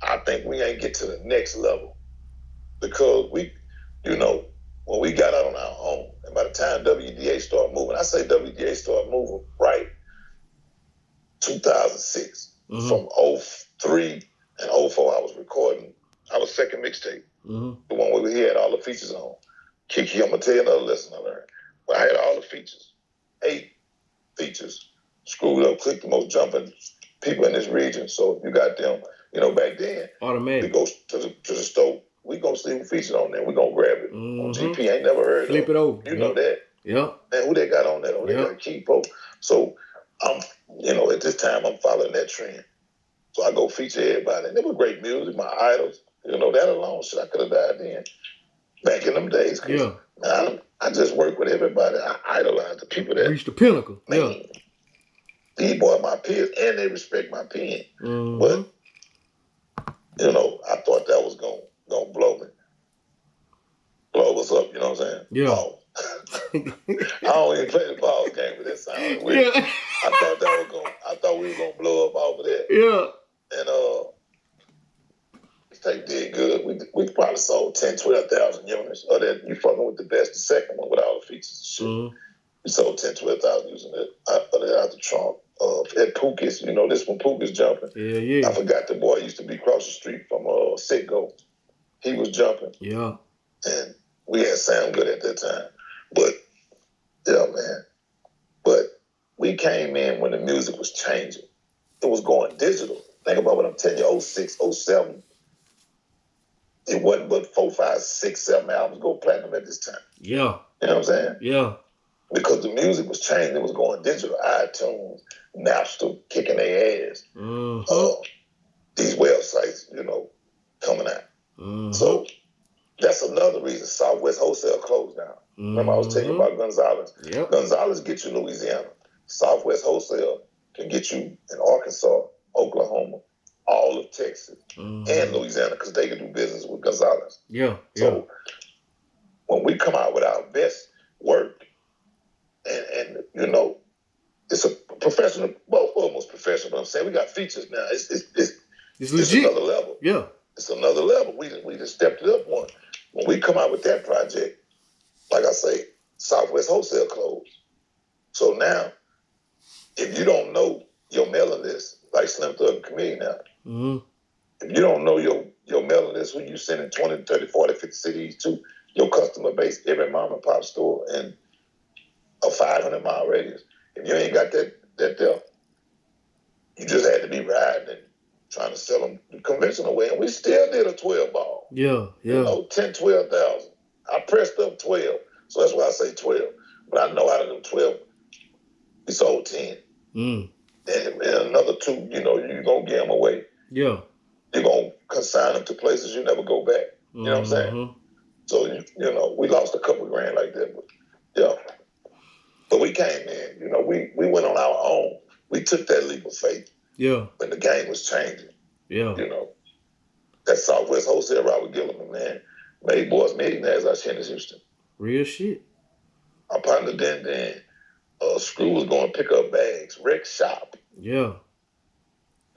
I think we ain't get to the next level because when we got out on our own, and by the time WDA started moving, I say WDA started moving right 2006. From 03 and 04, I was recording our second mixtape, the one where we had all the features on. Kiki, I'm gonna tell you another lesson I learned. But I had all the features, 8 features, screwed up, click the most jumping people in this region. So you got them, back then.
Automatic.
We go to the store. We gonna see who featured on there. We gonna grab it. On GP, ain't never heard
Flip it over.
You know that.
Yep.
And who they got on that? They got a key post. So at this time I'm following that trend. So I go feature everybody. And it was great music, my idols. That alone, shit, I could have died then. Back in them days.
Yeah.
I just work with everybody. I idolize the people that
reach the pinnacle.
Man, these boys my peers, and they respect my pen. But I thought that was gonna blow us up. You know what I'm saying?
Yeah.
Oh. I don't even play the ball game, but that sounded weird. Yeah. I thought we were gonna blow up off of that.
Yeah.
And they did good. We probably sold 10, 12,000 units. Or that you fucking with the best, the second one with all the features and shit. We sold 10, 12,000 using it out the trunk. At Pookies, this one Pookies jumping.
Yeah.
I forgot the boy used to be across the street from Sitgo. He was jumping.
Yeah.
And we had sound good at that time. But, yeah, man. But we came in when the music was changing. It was going digital. Think about what I'm telling you, 06, 07. It wasn't but 4, 5, 6, 7 albums go platinum at this time.
Yeah.
You know what I'm saying?
Yeah.
Because the music was changing. It was going digital. iTunes, Napster, kicking their ass. These websites, coming out. So that's another reason Southwest Wholesale closed down. Remember I was telling you about Gonzalez?
Yep.
Gonzalez gets you Louisiana. Southwest Wholesale can get you in Arkansas, Oklahoma, all of Texas, and Louisiana, because they can do business with Gonzalez.
Yeah.
So when we come out with our best work, and it's a professional, both of them was professional, but I'm saying we got features now. It's legit. Another level.
Yeah.
It's another level. We just stepped it up one. When we come out with that project, like I say, Southwest Wholesale closed. So now, if you don't know your mailing list, like Slim Thug and Chameleon now, if you don't know your mailing list, who you sending 20, 30, 40, 50 CDs to, your customer base, every mom and pop store in a 500-mile radius, if you ain't got that there, you just had to be riding and trying to sell them the conventional way. And we still did a 12 ball.
Yeah.
10, 12,000. I pressed up 12. So that's why I say 12. But I know out of them 12, we sold 10. And another 2, you're going to give them away.
Yeah.
You're going to consign them to places you never go back. You know what I'm saying? So, we lost a couple grand like that. But, yeah. But we came in, we went on our own. We took that leap of faith.
Yeah.
When the game was changing.
Yeah.
That Southwest Wholesale Robert Gilliman, man, made boys millionaires out here in Houston.
Real shit.
Our partner then Screw was going to pick up bags. Rick Shop.
Yeah.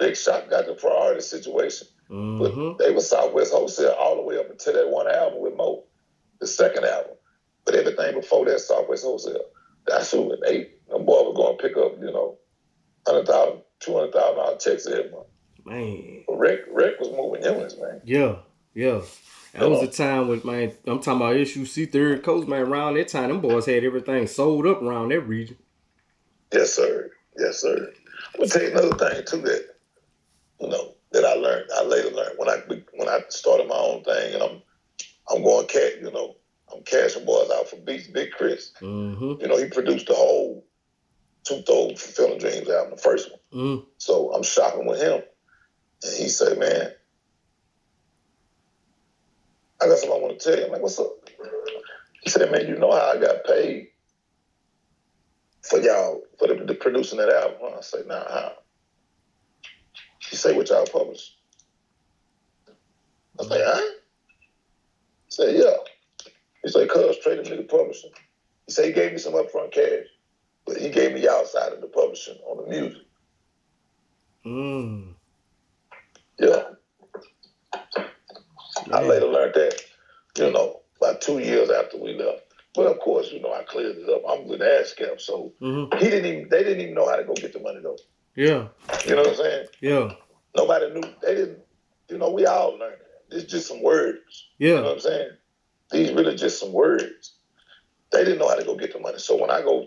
Rick Shop got the priority situation. But they were Southwest Wholesale all the way up until that one album with Mo, the second album. But everything before that, Southwest Wholesale. That's who them boys were going to pick up, $100,000, $200,000 checks every month.
Man.
But Rick was moving units, man.
Yeah. That was a time with, man, I'm talking about SUC Third Coast, man. Around that time, them boys had everything sold up around that region.
Yes, sir. I'm gonna tell you another thing too that I learned. I later learned when I started my own thing, and I'm going cash. I'm cashing boys out for Beats, Big Chris. He produced the whole Untold Fulfilling Dreams album, the first one. So I'm shopping with him, and he said, "Man, I got something I want to tell you." I'm like, "What's up?" He said, "Man, you know how I got paid for y'all for the producing that album?" I said, "Nah, how?" She say, what y'all publish? I was like, huh? He said, yeah. He said, cuz Trader nigga publishing. He said he gave me some upfront cash, but he gave me the outside of the publishing on the music. Yeah. I later learned that, about 2 years after we left. But of course, I cleared it up. I'm with ASCAP, so they didn't even know how to go get the money though.
Yeah.
You know what I'm saying?
Yeah.
Nobody knew. They didn't, we all learned it. It's just some words.
Yeah.
You know what I'm saying? These really just some words. They didn't know how to go get the money. So when I go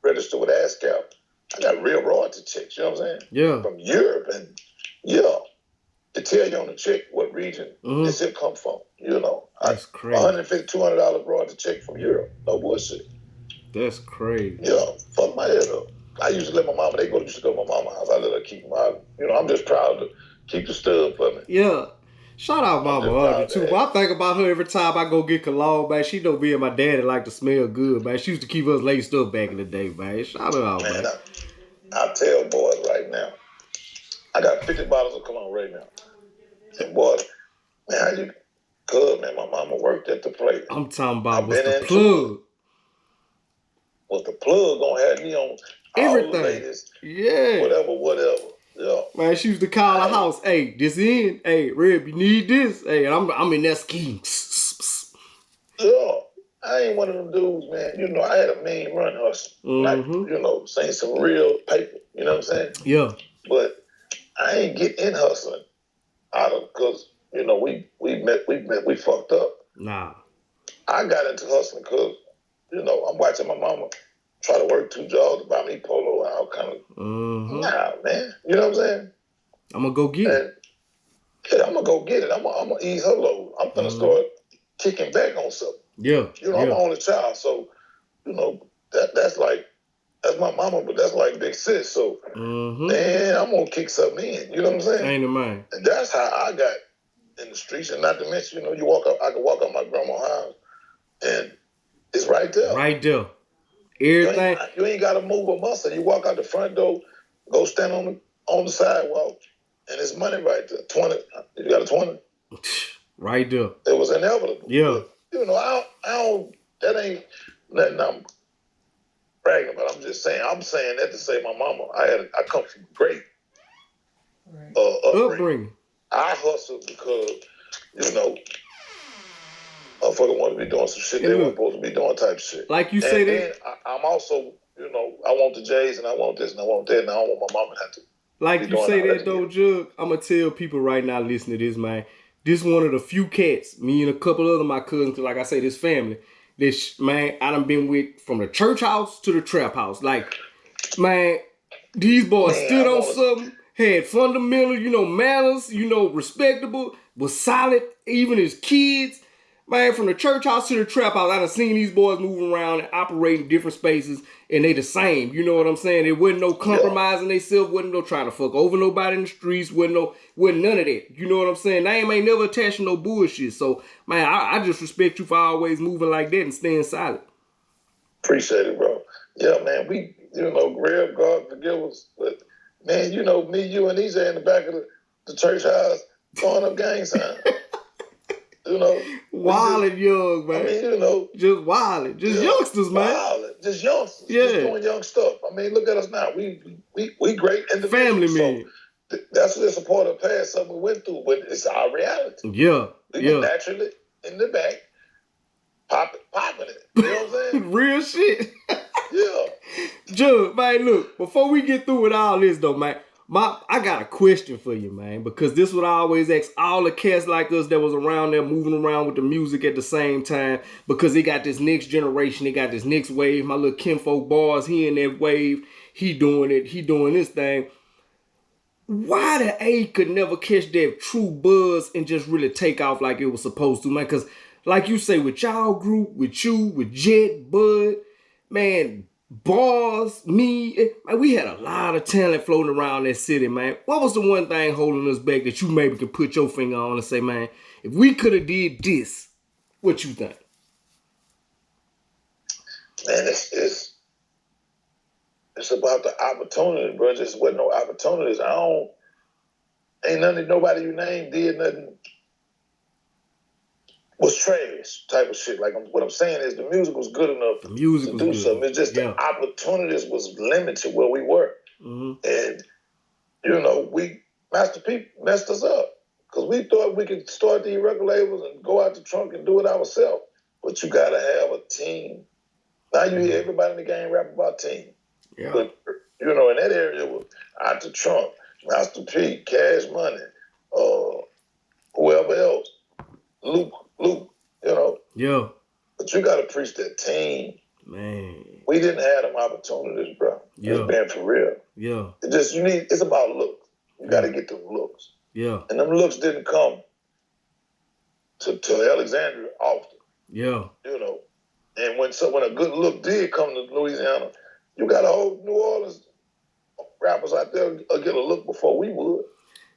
register with ASCAP, I got real royalty checks, you know what I'm saying?
Yeah.
From Europe, and to tell you on the check what region this shit come from,
That's crazy.
$150, $200 royalty check from Europe. No bullshit.
That's crazy.
Yeah, fuck my head up. I used to let my mama, used to go to my mama's house. I let her keep my, I'm just proud to keep the stud for me.
Yeah. Shout out Mama Audrey too. But I think about her every time I go get cologne, man. She know me and my daddy like to smell good, man. She used to keep us laced up back in the day, man. Shout her out, man.
I tell boys right now, I got 50 bottles of cologne right now. And boys, man, how you good, man? My mama worked at the plate.
I'm talking about what's the plug?
Was the plug gonna have me on everything? All the latest, whatever. Yeah.
Man, she used to call the house. Hey, this in. Hey, Reb, you need this. Hey, I'm in that scheme.
Yeah. I ain't one of them dudes, man. I had a mean run hustle. Like, saying some real paper. You know what I'm saying?
Yeah.
But I ain't get in hustling out of, because, we fucked up.
Nah.
I got into hustling because, I'm watching my mama try to work 2 jobs to buy me polo and all kind of. Nah, man. You know what I'm saying?
I'm going to go get it.
Yeah, I'm going to go get it. I'm going to ease her load. I'm going to start kicking back on something.
Yeah.
I'm the only child, so, that's my mama, but that's like big sis. So, man, I'm going to kick something in. You know what I'm saying?
Ain't it, man?
And that's how I got in the streets. And not to mention, I could walk up my grandma's house, and it's right there.
Right there. Everything.
You ain't got to move a muscle. You walk out the front door, go stand on the sidewalk, and it's money right there. 20. You got a 20?
Right there.
It was inevitable.
Yeah.
But, I don't, that ain't nothing I'm bragging about. I'm just saying, that to say my mama, I come from great upbringing. I hustled because, motherfucker want to be doing some shit they weren't supposed to be doing type of shit.
Like you say that.
I'm also, I want the J's and I want this and I want that and I don't want my mama to have to.
Like you say that though, Jugg, I'm going to tell people right now listening to this, man. This one of the few cats, me and a couple other my cousins, like I say, this family, man, I done been with from the church house to the trap house. Like, man, these boys stood on something, had fundamental, manners, respectable, was solid, even as kids. Man, from the church house to the trap house, I done seen these boys moving around and operate in different spaces, and they the same. You know what I'm saying? There wasn't no compromising themselves, wasn't no trying to fuck over nobody in the streets, wasn't none of that. You know what I'm saying? They ain't never attached to no bullshit. So, man, I just respect you for always moving like that and staying solid.
Appreciate it, bro. Yeah, man, we, Rev, God forgive us, but, man, me, you, and EJ in the back of the church house throwing up gang signs.
Wildin' young, man.
I mean,
just wildin', just youngsters, man.
Wildin', just youngsters,
just
doing young stuff. I mean, look at us now. We great individuals.
Family man.
So that's just a part of the past, something we went through, but it's our reality.
Yeah,
we were naturally in the back, popping it. You know what I'm saying?
Real shit.
Yeah.
Jugg, man, look, before we get through with all this though, man, I got a question for you, man, because this is what I always ask all the cats like us that was around there moving around with the music at the same time, because they got this next generation, they got this next wave. My little kinfolk boys, he in that wave, he doing it, he doing this thing. Why the A could never catch that true buzz and just really take off like it was supposed to, man? Because like you say, with y'all group, with you, with Jet, Bud, man, Bars, me, man, we had a lot of talent floating around that city, man. What was the one thing holding us back that you maybe could put your finger on and say, man, if we could have did this, what you think?
Man, it's about the opportunity, bro. Just wasn't no opportunities. I don't Ain't nothing, nobody you named did nothing was trash type of shit. Like what I'm saying is the music was good enough to do something. It's just the opportunities was limited where we were. Mm-hmm. And, Master P messed us up because we thought we could start these record labels and go out the trunk and do it ourselves. But you got to have a team. Now you hear everybody in the game rap about team. Yeah. But, in that area, was out the trunk, Master P, Cash Money, whoever else, Luke, Yeah. But you got to preach that team. Man. We didn't have them opportunities, bro. Yeah. It's been for real. Yeah. It's about looks. You got to get them looks. Yeah. And them looks didn't come to Alexandria often. Yeah. And when a good look did come to Louisiana, you got a whole New Orleans rappers out there get a look before we would.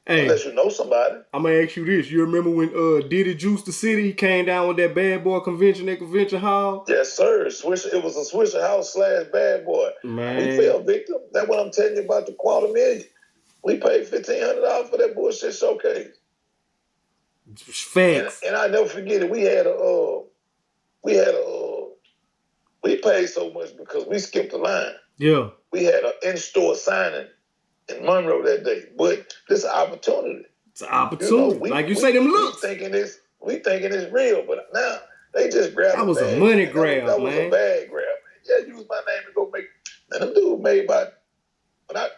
Hey, unless you know somebody. I'm going to ask you this. You remember when Diddy juiced the city? He came down with that Bad Boy convention at Convention Hall? Yes, sir. It was a Swisher House / Bad Boy. Man. We fell victim. That's what I'm telling you about the $250,000. We paid $1,500 for that bullshit showcase. Facts. And I never forget it. We paid so much because we skipped the line. Yeah. We had an in-store signing in Monroe that day. But this is an opportunity. It's an opportunity. Like you say, them looks. We thinking it's real, but now they just grabbed that was a money grab, that was a bag grab. Yeah, use my name to go make. Man, them dudes made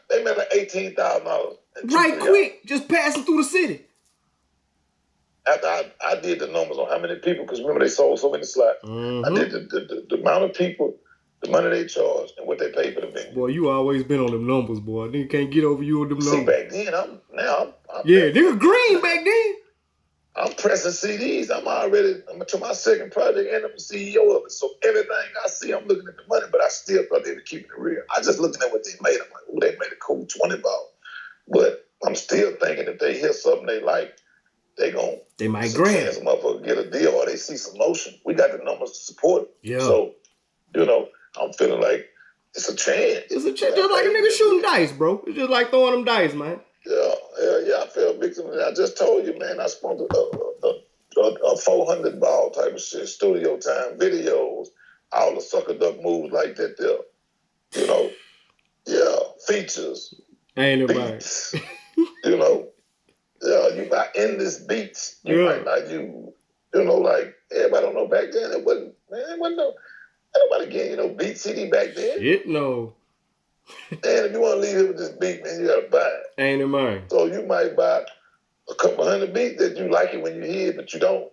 they made like $18,000. Right quick, just passing through the city. After I did the numbers on how many people, because remember they sold so many slots. Mm-hmm. I did the amount of people, the money they charged, and what they paid for the venue. Boy, you always been on them numbers, boy. Nigga can't get over you on them numbers. See, back then, I'm they were green back then. I'm pressing CDs. I'm to my second project, and I'm the CEO of it. So everything I see, I'm looking at the money, but I still thought they were keeping it real. I just looking at what they made. I'm like, they made a cool 20 ball. But I'm still thinking if they hear something they like, they might grab. Some motherfucker get a deal or they see some motion. We got the numbers to support it. Yeah. So, I'm feeling like it's a chance. It's a chance. Just like a nigga shooting dice, bro. It's just like throwing them dice, man. Yeah. I feel victim. I just told you, man, I spent a 400 ball type of shit, studio time, videos, all the sucker duck moves like that there. Features. Ain't it beats, you got endless beats. You might not like everybody don't know back then. It wasn't nobody getting beat CD back then. Shit, no. And if you want to leave here with this beat, man, you gotta buy it. Ain't it mine? So you might buy a couple hundred beats that you like it when you hear it, but you don't.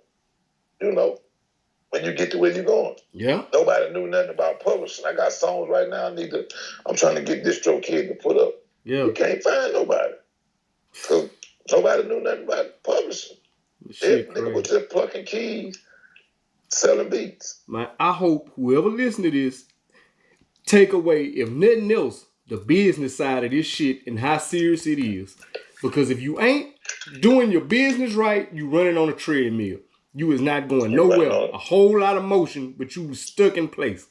When you get to where you're going. Yeah. Nobody knew nothing about publishing. I got songs right now I'm trying to get DistroKid to put up. Yeah. You can't find nobody. Because nobody knew nothing about publishing. Nigga was just plucking keys, selling beats. Man, I hope whoever listen to this take away, if nothing else, the business side of this shit and how serious it is. Because if you ain't doing your business right, you running on a treadmill. You is not going nowhere. A whole lot of motion, but you was stuck in place.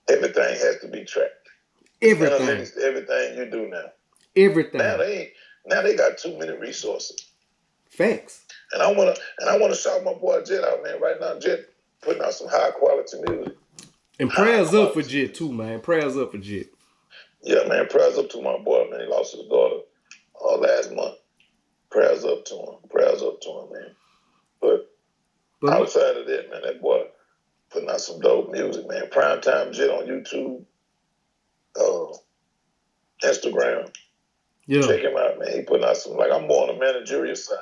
Everything has to be tracked. Everything. Everything you do now. Everything. Now they got too many resources. Facts. And I wanna shout my boy Jet out, man. Right now, Jet putting out some high quality music. And prayers up for Jet too, man. Prayers up for Jet. Yeah, man. Prayers up to my boy, man. He lost his daughter last month. Prayers up to him, man. But outside of that, man, that boy putting out some dope music, man. Primetime Jet on YouTube, Instagram. Yeah. Check him out, man. He putting out some, I'm more on the managerial side.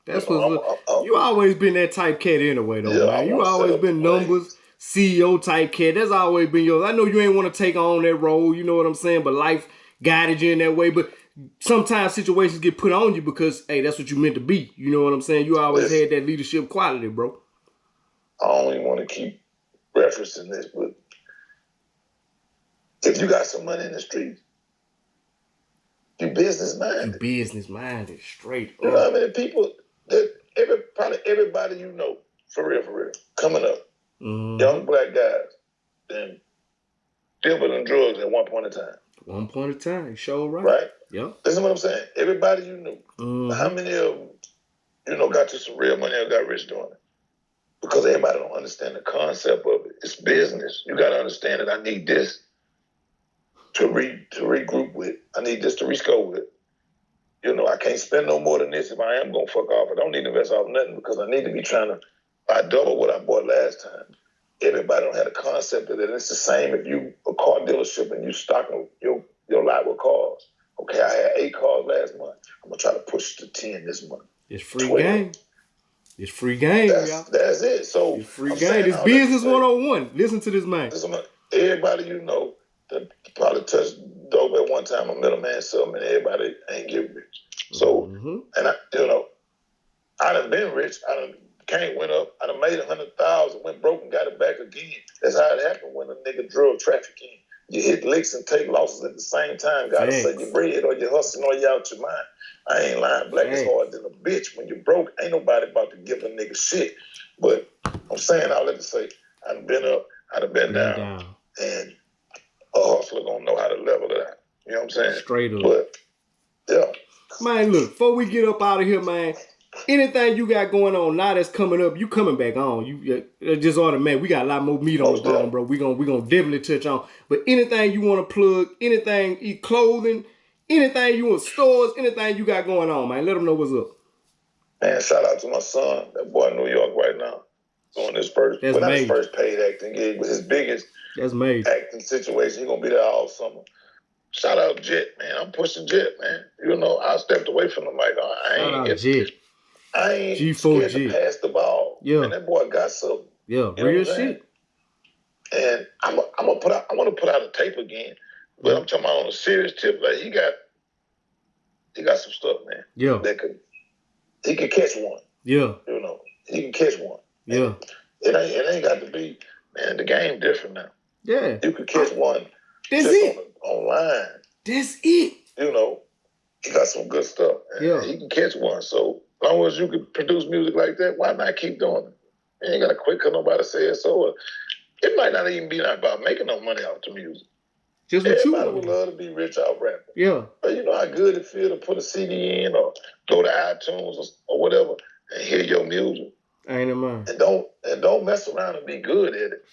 That's you always been that type cat anyway, though, man. You always been numbers, CEO type cat. That's always been yours. I know you ain't want to take on that role, you know what I'm saying? But life guided you in that way. But sometimes situations get put on you because, hey, that's what you meant to be. You know what I'm saying? You always had that leadership quality, bro. I don't even want to keep referencing this, but if you got some money in the streets, you business minded. You business minded, straight up. You know how many people probably everybody you know, for real, coming up, young black guys, then dealing in drugs at one point in time.
One point of time. You sure right.
Right?
Yep.
Listen to what I'm saying. Everybody you knew.
Mm-hmm.
How many of them, got you some real money or got rich doing it? Because everybody don't understand the concept of it. It's business. You got to understand that I need this to regroup with. I need this to rescore with. I can't spend no more than this if I am going to fuck off. I don't need to invest off nothing because I need to be trying to buy double what I bought last time. Everybody don't have the concept of it. It's the same if you a car dealership and you stocking your lot with cars. Okay, I had 8 cars last month. I'm going to try to push to 10 this month.
It's free 12. Game. It's free game, y'all.
That's it. So
it's free game. It's business 101. Listen to this man.
Everybody that probably touched dope at one time, a middleman something, and everybody ain't get rich. So, and I done been rich. I done went up. I done made 100,000, went broke and got it back again. That's how it happened when a nigga drug trafficking. You hit licks and take losses at the same time. Gotta say your bread or you're hustling or you out your mind. I ain't lying. Black is hard than a bitch. When you broke, ain't nobody about to give a nigga shit. But I'm saying all that to say, I done been up, I done been down. And a hustler gonna know how to level it out. You know what I'm saying?
Straight up.
But, yeah.
Man, look, before we get up out of here, man, anything you got going on now that's coming up, you coming back on. You just automatic. We got a lot more meat on the bone, bro. We gonna definitely touch on. But anything you want to plug, anything, clothing, anything you want, stores, anything you got going on, man, let them know what's up.
Man, shout out to my son, that boy in New York right now, doing his first, his first paid acting gig, but his biggest acting situation. He's gonna be there all summer. Shout out Jet, man. I'm pushing Jet, man. I stepped away from the mic. I ain't
G4
scared to pass the ball.
Yeah.
Man, that boy got something.
Yeah, real shit.
And I want to put out a tape again, but I'm talking about on a serious tip. Like he got some stuff, man.
Yeah.
He could catch one.
Yeah.
He can catch one.
Yeah.
And it ain't got to be, man. The game different now.
Yeah.
You could catch one.
That's it.
Online.
That's it.
He got some good stuff.
Yeah.
He can catch one. So as long as you can produce music like that, why not keep doing it? You ain't got to quit because nobody says so. It might not even be about making no money off the music.
Just what
Everybody would love to be rich off rapping.
Yeah.
But you know how good it feel to put a CD in or go to iTunes or whatever and hear your music.
Ain't it, man?
And don't mess around and be good at it.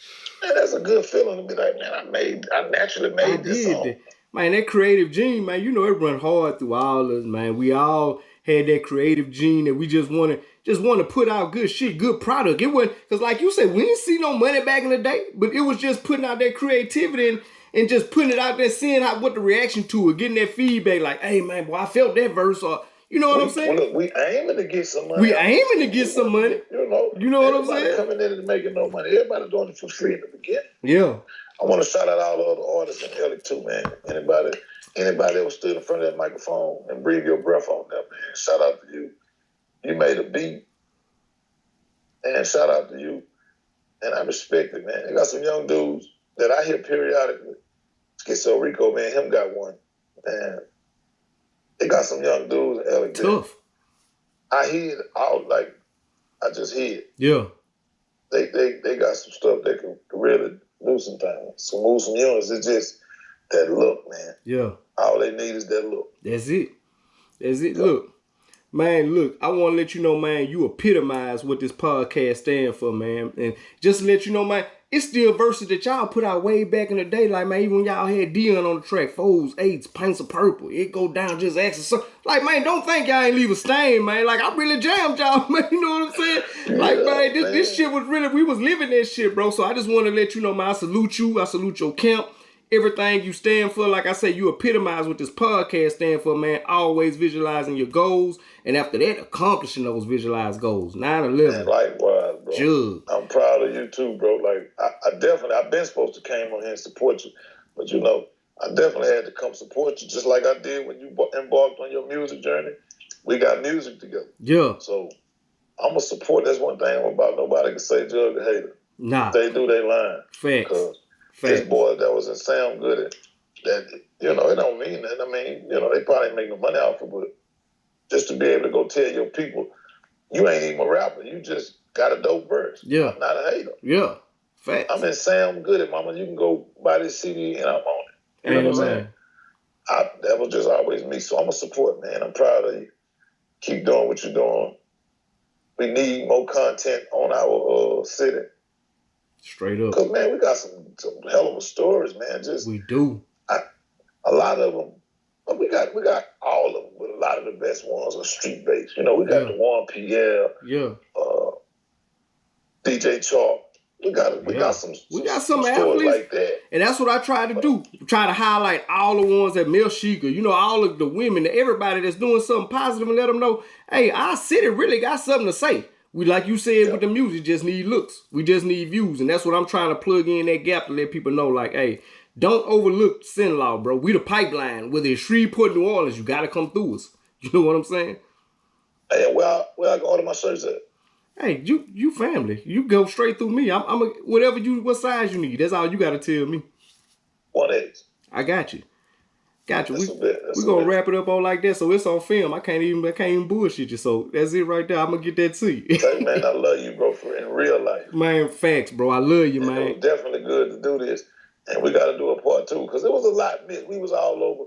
Man, that's a good feeling to be like, man, I naturally made this song.
Man, that creative gene, man, it run hard through all of us, man. We all had that creative gene that we just want to put out good shit, good product. It wasn't, because like you said, we didn't see no money back in the day, but it was just putting out that creativity and just putting it out there, seeing what the reaction to it, getting that feedback like, hey, man, boy, I felt that verse, or you know what I'm saying?
Look, we aiming to get some money.
We aiming to get some money. You know what I'm saying?
Coming in and making no money. Everybody doing it for free in the beginning.
Yeah.
I want to shout out all the other artists in LA too, man. Anybody that was stood in front of that microphone and breathe your breath on them, man. Shout out to you. You made a beat. And shout out to you. And I respect it, man. They got some young dudes that I hear periodically. Schizo Rico, man, him got one. Man. They got some young dudes in LA.
Tough.
I hear it out, like, I just hear it.
Yeah.
They got some stuff they can really do sometimes. Move some units. It's just that look, man.
Yeah.
All they need is that look.
That's it. Yeah. Look. Man, look, I want to let you know, man, you epitomize what this podcast stands for, man. And just to let you know, man, it's still verses that y'all put out way back in the day. Like, man, even when y'all had Dion on the track, 4s, 8s, pints of purple, it go down just extra. Like, man, don't think y'all ain't leave a stain, man. Like, I really jammed y'all, man. You know what I'm saying? Like, man, this shit was really, we was living that shit, bro. So I just want to let you know, man, I salute you. I salute your camp. Everything you stand for, like I say, you epitomize what this podcast stand for, man. Always visualizing your goals. And after that, accomplishing those visualized goals. 9/11.
Likewise, bro.
Jugg.
I'm proud of you too, bro. Like, I've been supposed to came on here and support you. But I definitely had to come support you just like I did when you embarked on your music journey. We got music together.
Yeah.
So I'm going to support. That's one thing I'm about. Nobody can say Jugg a hater.
Nah.
If they do, they lying.
Facts.
This boy that was in Sound Good, that, it don't mean that. I mean, they probably ain't make no money off it, but just to be able to go tell your people, you ain't even a rapper. You just got a dope verse.
Yeah.
I'm not a hater.
Yeah. Facts.
I'm in Sound Good, mama. You can go buy this CD and I'm on it. You know what I'm saying? that was just always me. So I'm a support, man. I'm proud of you. Keep doing what you're doing. We need more content on our city.
Straight up.
Because, man, we got some hell of a stories, man.
We do.
A lot of them, but we got all of them, but a lot of the best ones are street-based. You know, we got the Juan Pierre, DJ Chalk. We got some
athletes
stories like that.
And that's what I try to do. Try to highlight all the ones that Mel Sheikah, you know, all of the women, everybody that's doing something positive, and let them know, hey, our city really got something to say. We, like you said, with the music, just need looks. We just need views. And that's what I'm trying to plug in that gap to let people know, like, hey, don't overlook Sin-Law, bro. We the pipeline. Whether it's Shreveport, New Orleans, you got to come through us. You know what I'm saying?
Hey, where I can order my shirts at?
Hey, you family. You go straight through me. I'm what size you need. That's all you got to tell me.
1/8.
I got you. We're gonna wrap it up on like that, so it's on film. I can't even bullshit you. So that's it right there. I'm gonna get that to you.
Hey, man, I love you, bro, for in real life.
Man, facts, bro. I love you, man.
It was definitely good to do this, and we got to do a part 2 because it was a lot missed. We was all over.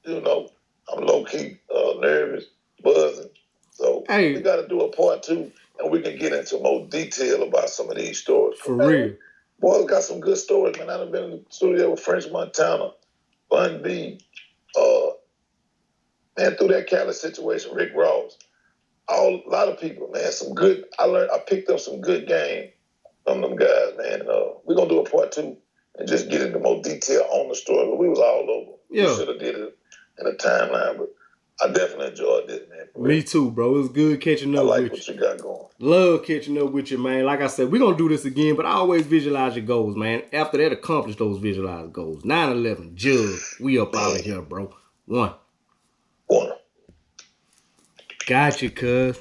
You know, I'm low key nervous, buzzing. So we got to do a part 2, and we can get into more detail about some of these stories.
For real.
Boys got some good stories, man. I've been in the studio with French Montana, Bun B, man, through that Cali situation, Rick Ross, a lot of people, man. I picked up some good game from them guys, man. We're gonna do a part 2 and just get into more detail on the story. But we was all over.
Yeah.
We should have did it in a timeline, but I definitely enjoyed this, man.
Me too, bro. It was good catching up with you.
I like what you got going.
Love catching up with you, man. Like I said, we're going to do this again, but I always visualize your goals, man. After that, accomplish those visualized goals. 9/11, Jugg. We up out of here, bro. One.
One.
Got you, cuz.